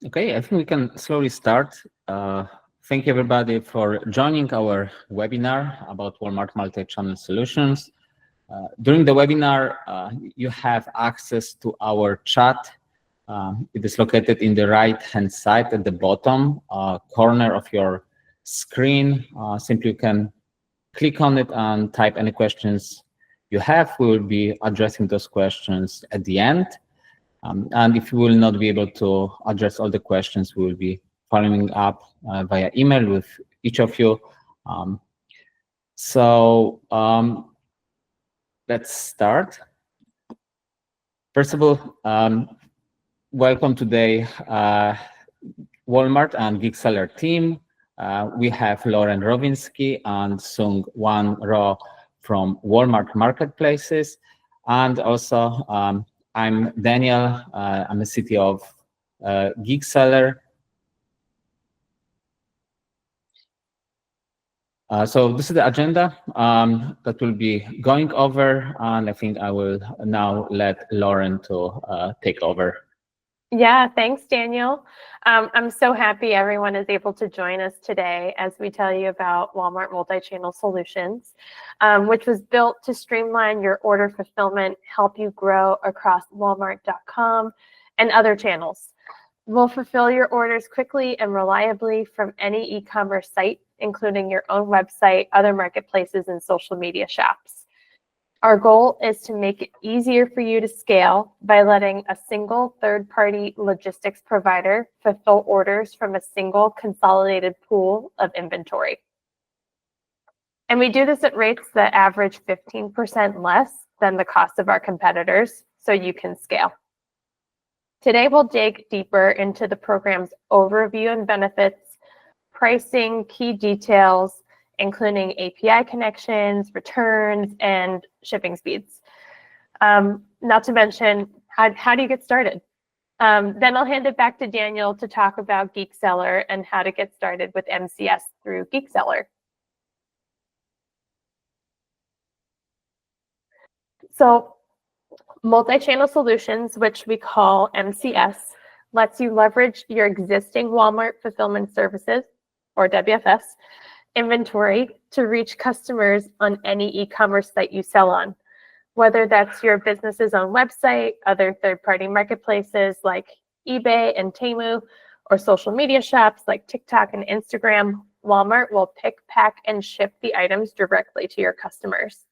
Okay, I think we can slowly start. Thank you everybody for joining our webinar about Walmart multi-channel solutions. During the webinar, you have access to our chat. It is located in the right-hand side at the bottom corner of your screen. Simply you can click on it and type any questions you have. We will be addressing those questions at the end. And if we will not be able to address all the questions, we will be following up via email with each of you. Let's start. First of all, welcome today, Walmart and GeekSeller team. We have Lauren Rowinsky and Sung Wan Ro from Walmart Marketplaces. And also, I'm Daniel. I'm the CTO of GeekSeller. So this is the agenda that we'll be going over, and I think I will now let Lauren to take over. Yeah, thanks, Daniel. I'm so happy everyone is able to join us today as we tell you about Walmart Multi-Channel Solutions, which was built to streamline your order fulfillment, help you grow across walmart.com and other channels. We'll fulfill your orders quickly and reliably from any e-commerce site, including your own website, other marketplaces, and social media shops. Our goal is to make it easier for you to scale by letting a single third-party logistics provider fulfill orders from a single consolidated pool of inventory. And we do this at rates that average 15% less than the cost of our competitors, so you can scale. Today, we'll dig deeper into the program's overview and benefits, pricing, key details, including API connections, returns, and shipping speeds. Not to mention, how do you get started? Then I'll hand it back to Daniel to talk about GeekSeller and how to get started with MCS through GeekSeller. So multi-channel solutions, which we call MCS, lets you leverage your existing Walmart fulfillment services, or WFS, inventory to reach customers on any e-commerce site you sell on, whether that's your business's own website, other third-party marketplaces like eBay and Temu, or social media shops like TikTok and Instagram. Walmart will pick, pack, and ship the items directly to your customers.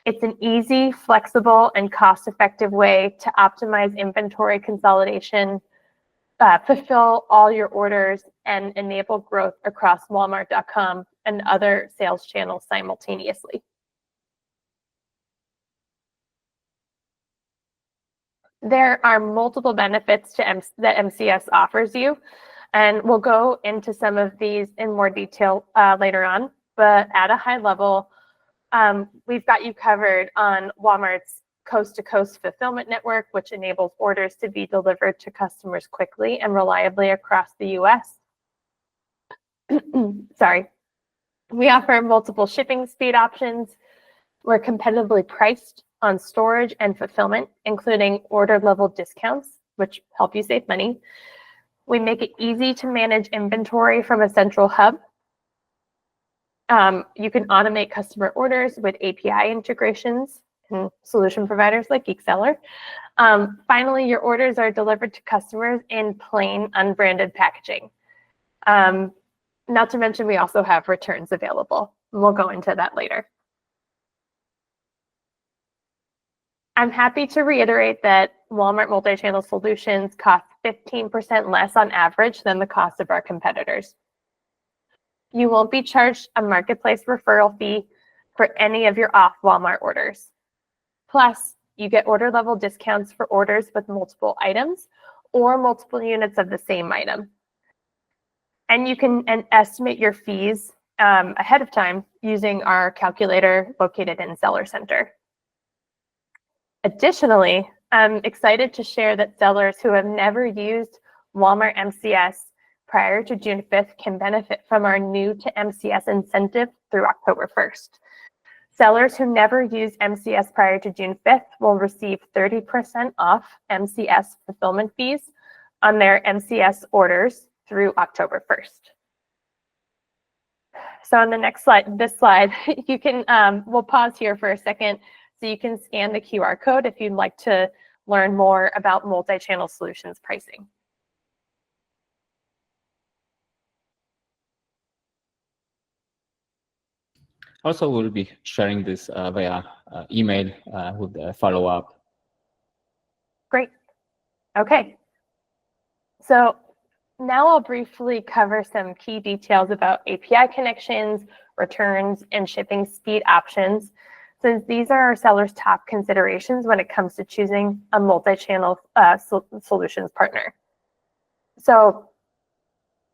It's an easy, flexible, and cost-effective way to optimize inventory consolidation, fulfill all your orders, and enable growth across walmart.com and other sales channels simultaneously. There are multiple benefits that MCS offers you, and we'll go into some of these in more detail later on, but at a high level, we've got you covered on Walmart's coast-to-coast fulfillment network, which enables orders to be delivered to customers quickly and reliably across the US. Sorry. We offer multiple shipping speed options. We're competitively priced on storage and fulfillment, including order level discounts, which help you save money. We make it easy to manage inventory from a central hub. You can automate customer orders with API integrations and solution providers like GeekSeller. Finally, your orders are delivered to customers in plain, unbranded packaging. Not to mention, we also have returns available. We'll go into that later. I'm happy to reiterate that Walmart Multi-Channel Solutions cost 15% less on average than the cost of our competitors. You won't be charged a marketplace referral fee for any of your off-Walmart orders. Plus, you get order level discounts for orders with multiple items or multiple units of the same item. And you can estimate your fees ahead of time using our calculator located in Seller Center. Additionally, I'm excited to share that sellers who have never used Walmart MCS prior to June 5th can benefit from our new to MCS incentive through October 1st. Sellers who never used MCS prior to June 5th will receive 30% off MCS fulfillment fees on their MCS orders through October 1st. So on the next slide, this slide, you can, we'll pause here for a second so you can scan the QR code if you'd like to learn more about multi-channel solutions pricing. Also, we'll be sharing this via email with the follow-up. Great. Okay. So now I'll briefly cover some key details about API connections, returns, and shipping speed options, since these are our sellers' top considerations when it comes to choosing a multi-channel solutions partner. So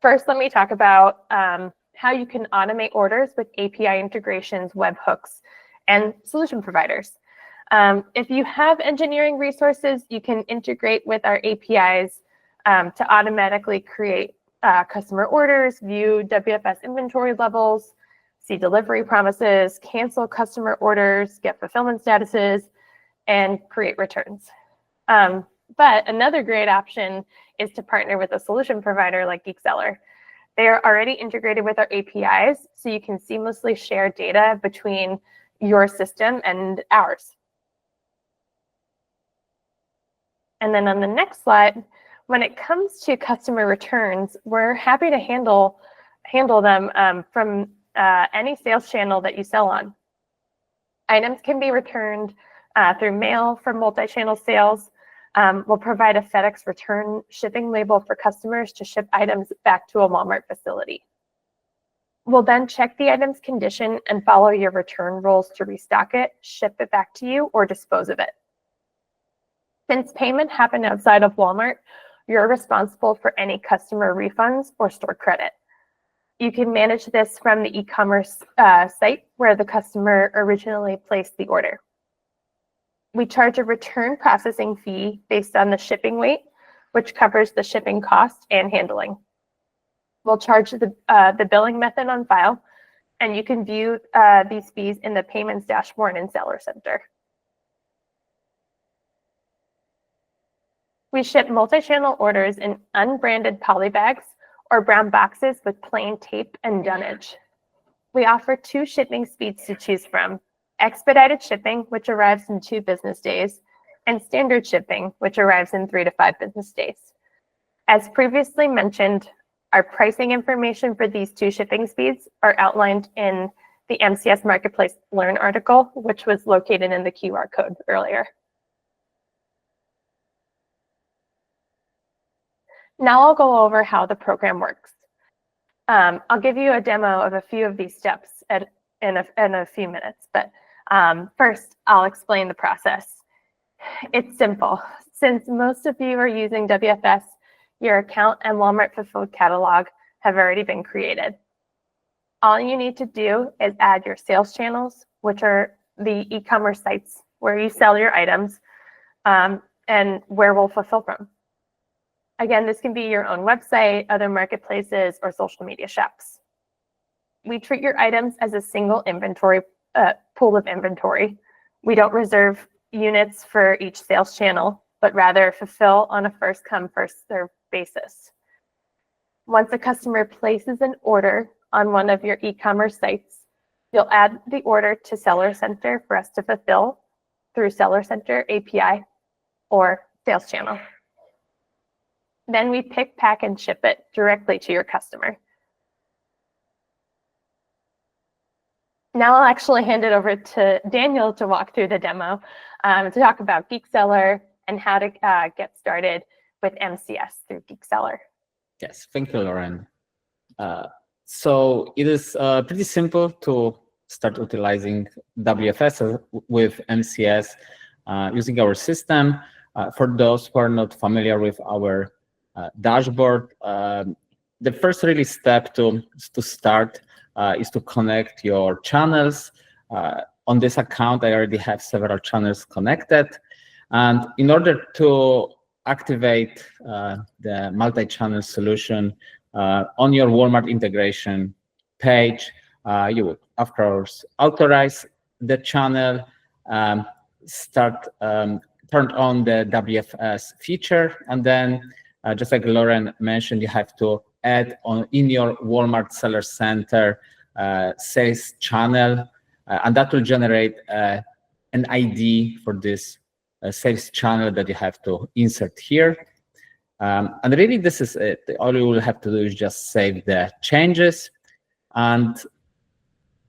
first, let me talk about how you can automate orders with API integrations, webhooks, and solution providers. If you have engineering resources, you can integrate with our APIs to automatically create customer orders, view WFS inventory levels, see delivery promises, cancel customer orders, get fulfillment statuses, and create returns. But another great option is to partner with a solution provider like GeekSeller. They are already integrated with our APIs, so you can seamlessly share data between your system and ours. And then on the next slide, when it comes to customer returns, we're happy to handle them from any sales channel that you sell on. Items can be returned through mail for multi-channel sales. We'll provide a FedEx return shipping label for customers to ship items back to a Walmart facility. We'll then check the item's condition and follow your return rules to restock it, ship it back to you, or dispose of it. Since payment happened outside of Walmart, you're responsible for any customer refunds or store credit. You can manage this from the e-commerce site where the customer originally placed the order. We charge a return processing fee based on the shipping weight, which covers the shipping cost and handling. We'll charge the billing method on file, and you can view these fees in the payments dashboard in Seller Center. We ship multi-channel orders in unbranded poly bags or brown boxes with plain tape and dunnage. We offer 2 shipping speeds to choose from: expedited shipping, which arrives in 2 business days, and standard shipping, which arrives in 3 to 5 business days. As previously mentioned, our pricing information for these 2 shipping speeds are outlined in the MCS Marketplace Learn article, which was located in the QR code earlier. Now I'll go over how the program works. I'll give you a demo of a few of these steps in a few minutes, but first I'll explain the process. It's simple. Since most of you are using WFS, your account and Walmart Fulfilled catalog have already been created. All you need to do is add your sales channels, which are the e-commerce sites where you sell your items and where we'll fulfill from. Again, this can be your own website, other marketplaces, or social media shops. We treat your items as a single inventory pool of inventory. We don't reserve units for each sales channel, but rather fulfill on a first come, first served basis. Once a customer places an order on one of your e-commerce sites, you'll add the order to Seller Center for us to fulfill through Seller Center API or sales channel. Then we pick, pack, and ship it directly to your customer. Now I'll actually hand it over to Daniel to walk through the demo to talk about GeekSeller and how to get started with MCS through GeekSeller. Yes, thank you, Lauren. So it is pretty simple to start utilizing WFS with MCS using our system. For those who are not familiar with our dashboard, the first really step to start is to connect your channels. On this account, I already have several channels connected. And in order to activate the multi-channel solution on your Walmart integration page, you would, of course, authorize the channel, turn on the WFS feature, and then just like Lauren mentioned, you have to add in your Walmart Seller Center sales channel, and that will generate an ID for this sales channel that you have to insert here. And really, this is it. All you will have to do is just save the changes, and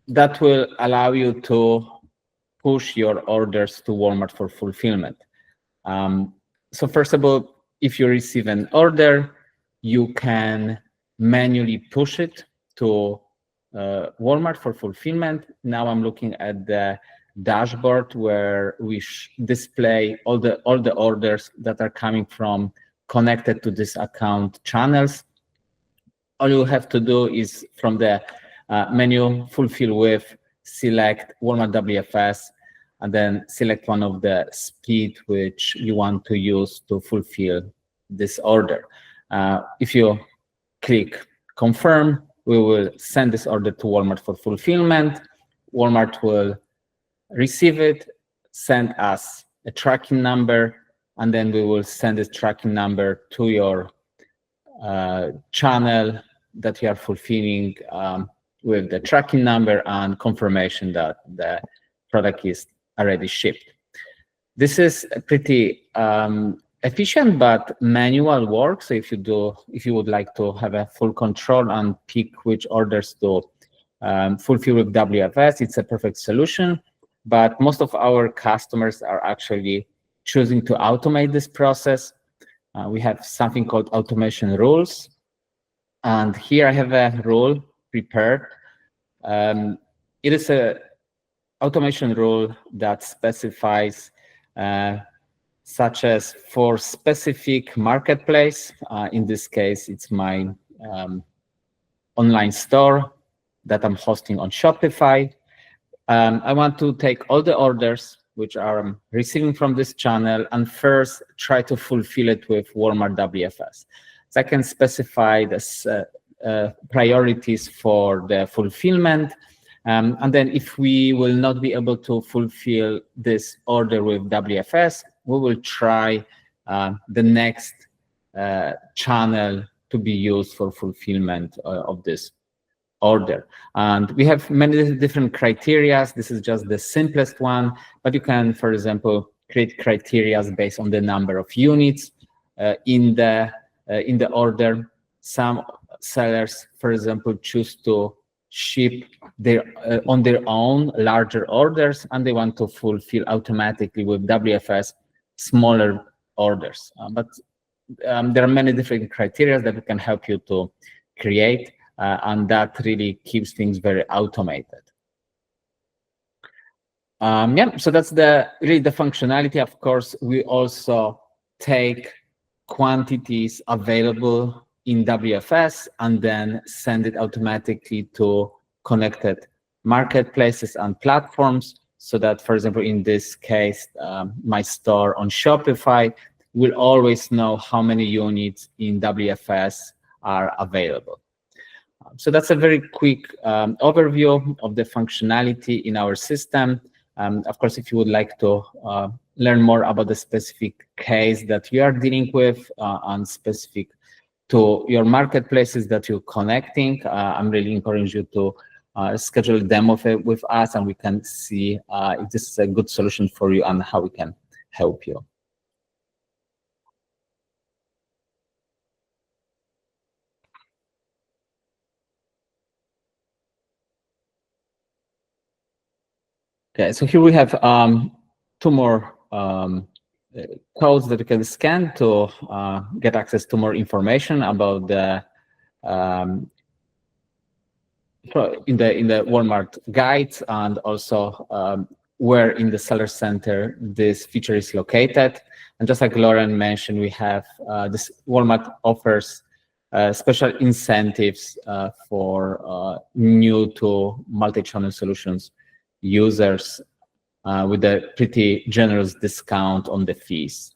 that will allow you to push your orders to Walmart for fulfillment. So first of all, if you receive an order, you can manually push it to Walmart for fulfillment. Now I'm looking at the dashboard where we display all the orders that are coming from connected to this account channels. All you have to do is from the menu fulfill with, select Walmart WFS, and then select one of the speed which you want to use to fulfill this order. If you click confirm, we will send this order to Walmart for fulfillment. Walmart will receive it, send us a tracking number, and then we will send this tracking number to your channel that you are fulfilling with the tracking number and confirmation that the product is already shipped. This is a pretty efficient but manual work. So if you would like to have a full control and pick which orders to fulfill with WFS, it's a perfect solution. But most of our customers are actually choosing to automate this process. We have something called automation rules. And here I have a rule prepared. It is an automation rule that specifies such as for specific marketplace, in this case, it's my online store that I'm hosting on Shopify. I want to take all the orders which are receiving from this channel and first try to fulfill it with Walmart WFS. So I can specify this priorities for the fulfillment. And then if we will not be able to fulfill this order with WFS, we will try the next channel to be used for fulfillment of this order. And we have many different criteria. This is just the simplest one, but you can, for example, create criteria based on the number of units in the order. Some sellers, for example, choose to ship on their own larger orders, and they want to fulfill automatically with WFS smaller orders. But there are many different criteria that can help you to create, and that really keeps things very automated. Yeah, so that's really the functionality. Of course, we also take quantities available in WFS and then send it automatically to connected marketplaces and platforms, so that, for example, in this case, my store on Shopify will always know how many units in WFS are available. So that's a very quick overview of the functionality in our system. Of course, if you would like to learn more about the specific case that you are dealing with and specific to your marketplaces that you're connecting, I'm really encourage you to schedule a demo with us, and we can see if this is a good solution for you and how we can help you. Okay, so here we have two more codes that you can scan to get access to more information about the in the Walmart guides, and also where in the Seller Center this feature is located. And just like Lauren mentioned, we have this Walmart offers special incentives for new to multi-channel solutions users with a pretty generous discount on the fees.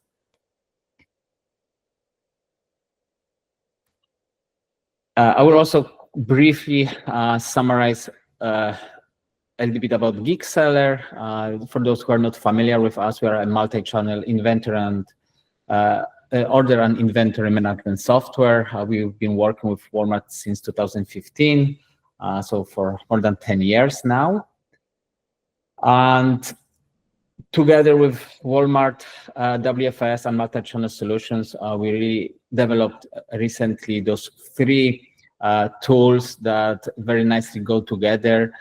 I will also briefly summarize a little bit about GeekSeller. For those who are not familiar with us, we are a multi-channel inventory and order and inventory management software. We've been working with Walmart since 2015, so for more than 10 years now. And together with Walmart, WFS, and Multichannel Solutions, we really developed recently those three tools that very nicely go together.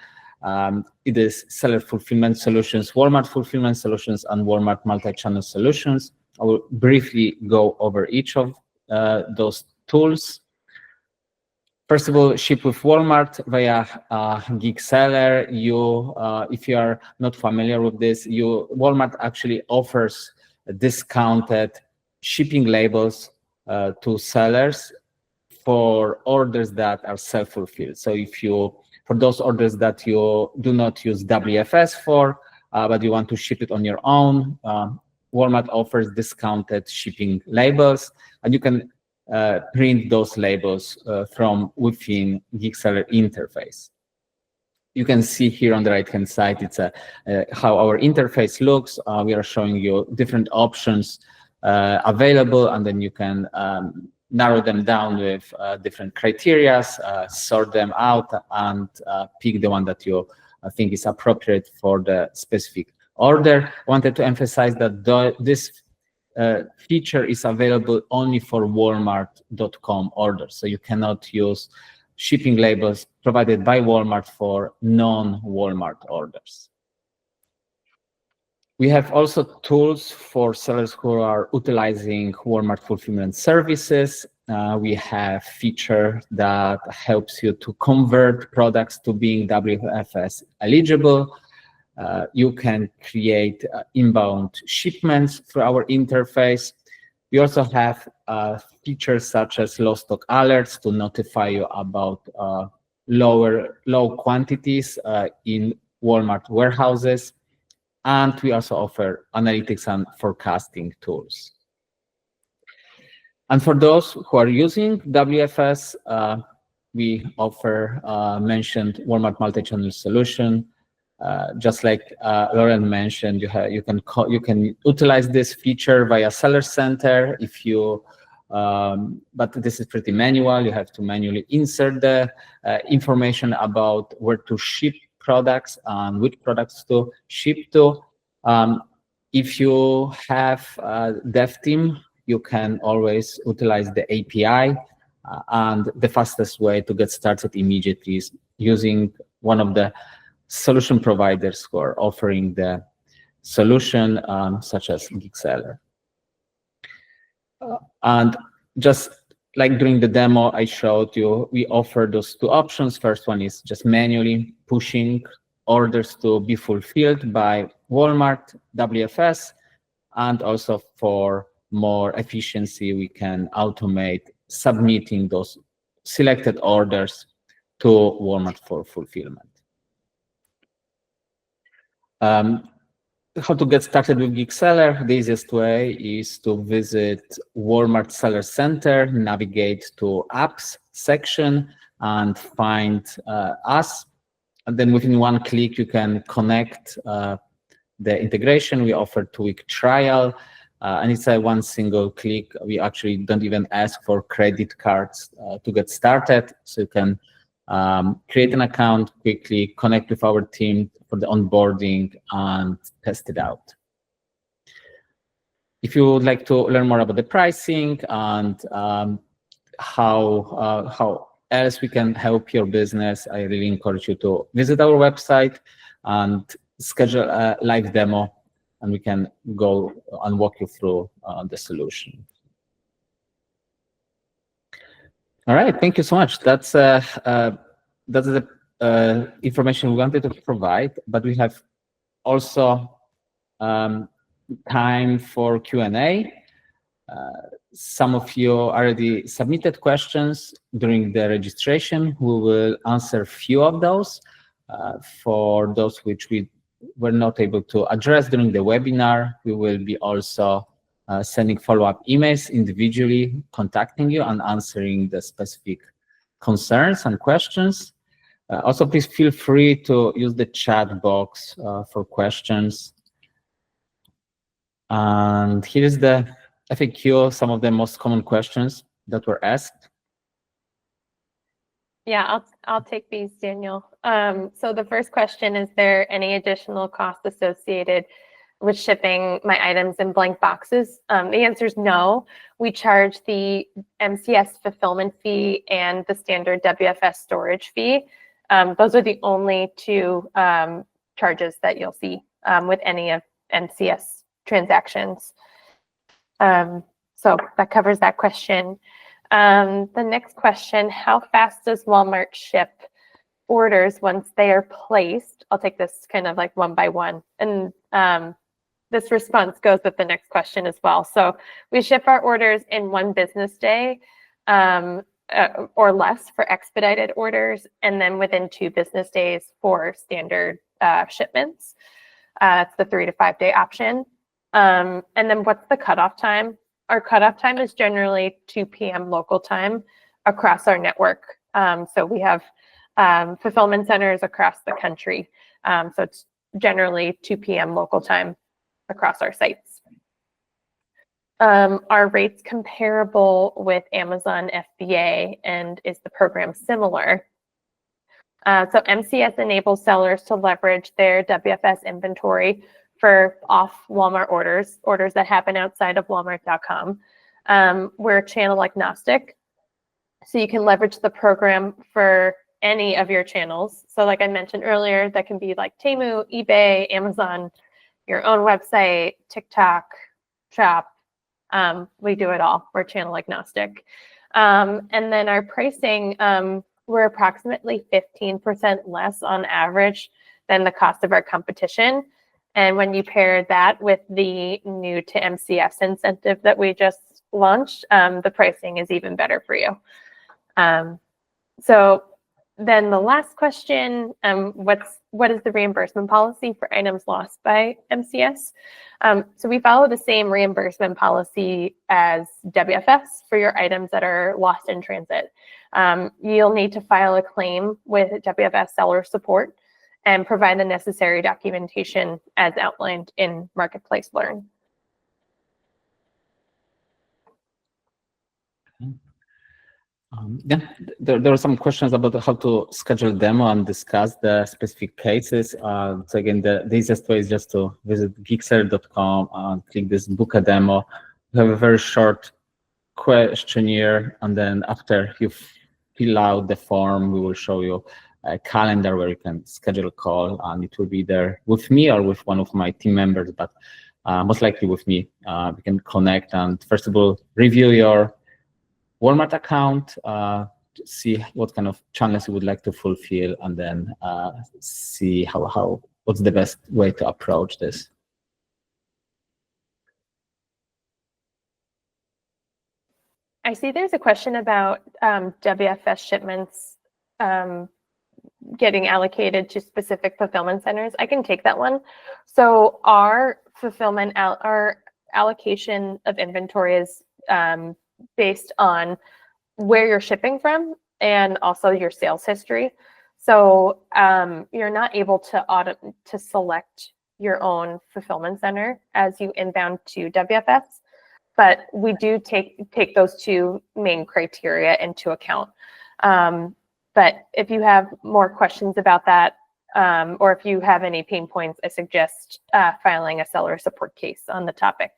It is Seller Fulfillment Solutions, Walmart Fulfillment Solutions, and Walmart Multichannel Solutions. I will briefly go over each of those tools. First of all, ship with Walmart via GeekSeller. If you are not familiar with this, Walmart actually offers discounted shipping labels to sellers for orders that are self-fulfilled. So for those orders that you do not use WFS for, but you want to ship it on your own, Walmart offers discounted shipping labels, and you can print those labels from within GeekSeller interface. You can see here on the right-hand side, it's how our interface looks. We are showing you different options available, and then you can narrow them down with different criteria, sort them out, and pick the one that you think is appropriate for the specific order. I wanted to emphasize that this feature is available only for Walmart.com orders. So you cannot use shipping labels provided by Walmart for non-Walmart orders. We have also tools for sellers who are utilizing Walmart fulfillment services. We have feature that helps you to convert products to being WFS eligible. You can create inbound shipments through our interface. We also have features such as low stock alerts to notify you about low quantities in Walmart warehouses. And we also offer analytics and forecasting tools. And for those who are using WFS, we offer mentioned Walmart Multichannel Solution. Just like Lauren mentioned, you can utilize this feature via Seller Center but this is pretty manual. You have to manually insert the information about where to ship products and which products to ship to. If you have a dev team, you can always utilize the API, and the fastest way to get started immediately is using one of the solution providers who are offering the solution, such as GeekSeller. And just like during the demo I showed you, we offer those two options. First one is just manually pushing orders to be fulfilled by Walmart WFS, and also for more efficiency, we can automate submitting those selected orders to Walmart for fulfillment. How to get started with GeekSeller? The easiest way is to visit Walmart Seller Center, navigate to Apps section, and find us. And then within one click, you can connect the integration. We offer 2-week trial, and it's a one single click. We actually don't even ask for credit cards to get started. So you can create an account quickly, connect with our team for the onboarding, and test it out. If you would like to learn more about the pricing and how else we can help your business, I really encourage you to visit our website and schedule a live demo, and we can go and walk you through the solution. All right, thank you so much. That's the information we wanted to provide, but we have also time for Q&A. Some of you already submitted questions during the registration. We will answer a few of those. For those which we were not able to address during the webinar, we will be also sending follow-up emails individually, contacting you and answering the specific concerns and questions. Also, please feel free to use the chat box for questions. And here's the FAQ some of the most common questions that were asked. Yeah, I'll take these, Daniel. So the first question, is there any additional cost associated with shipping my items in blank boxes? The answer is no. We charge the MCS fulfillment fee and the standard WFS storage fee. Those are the only two charges that you'll see with any of MCS transactions. So that covers that question. The next question, how fast does Walmart ship orders once they are placed? I'll take this kind of like one by one. And this response goes with the next question as well. So we ship our orders in 1 business day or less for expedited orders, and then within 2 business days for standard shipments. It's the 3 to 5 day option. And then what's the cutoff time? Our cutoff time is generally 2 p.m. local time across our network. So we have fulfillment centers across the country. So it's generally 2 p.m. local time across our sites. Are rates comparable with Amazon FBA, and is the program similar? So MCS enables sellers to leverage their WFS inventory for off Walmart orders that happen outside of Walmart.com. We're channel agnostic, so you can leverage the program for any of your channels. So like I mentioned earlier, that can be like Temu, eBay, Amazon, your own website, TikTok, Shop. We do it all. We're channel agnostic. And then our pricing, we're approximately 15% less on average than the cost of our competition. And when you pair that with the new to MCS incentive that we just launched, the pricing is even better for you. So then the last question, what is the reimbursement policy for items lost by MCS? So we follow the same reimbursement policy as WFS for your items that are lost in transit. You'll need to file a claim with WFS seller support and provide the necessary documentation as outlined in Marketplace Learn. Yeah, there are some questions about how to schedule demo and discuss the specific cases. So again, the easiest way is just to visit geekseller.com and click this book a demo. You have a very short questionnaire, and then after you fill out the form, we will show you a calendar where you can schedule a call, and it will be there with me or with one of my team members, but most likely with me. We can connect and first of all, review your Walmart account, see what kind of channels you would like to fulfill, and then see what's the best way to approach this. I see there's a question about WFS shipments getting allocated to specific fulfillment centers. I can take that one. So our fulfillment, our allocation of inventory is based on where you're shipping from and also your sales history. So you're not able to select your own fulfillment center as you inbound to WFS, but we do take those 2 main criteria into account. But if you have more questions about that, or if you have any pain points, I suggest filing a seller support case on the topic.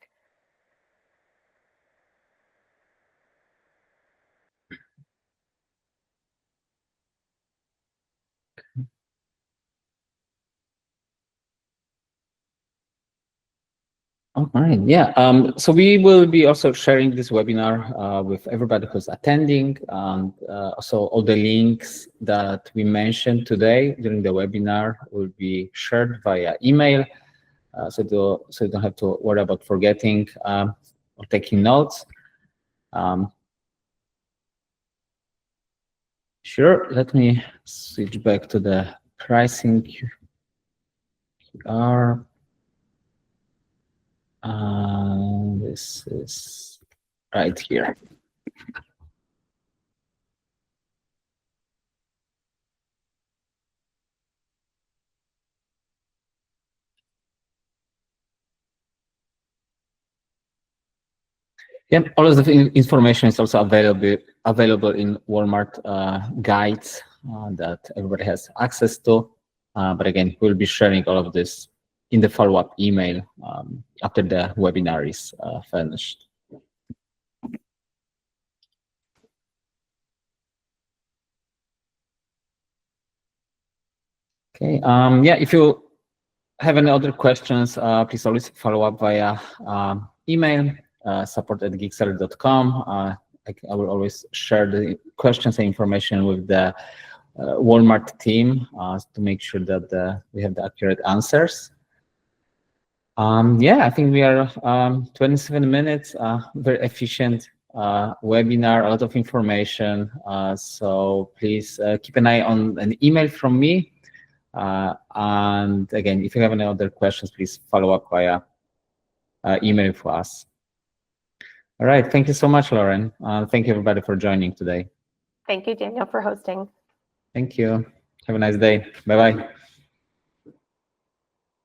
All right, yeah. So we will be also sharing this webinar with everybody who's attending, and also all the links that we mentioned today during the webinar will be shared via email, so you don't have to worry about forgetting or taking notes. Sure, let me switch back to the pricing QR. This is right here. Yeah, all of the information is also available in Walmart guides that everybody has access to. But again, we'll be sharing all of this in the follow-up email after the webinar is finished. Okay. Yeah, if you have any other questions, please always follow up via email, support@geekseller.com. I will always share the questions and information with the Walmart team to make sure that we have the accurate answers. Yeah, I think we are 27 minutes, very efficient webinar, a lot of information. So please keep an eye on an email from me. And again, if you have any other questions, please follow up via email for us. All right, thank you so much, Lauren. Thank you everybody for joining today. Thank you, Daniel, for hosting. Thank you. Have a nice day. Bye-bye.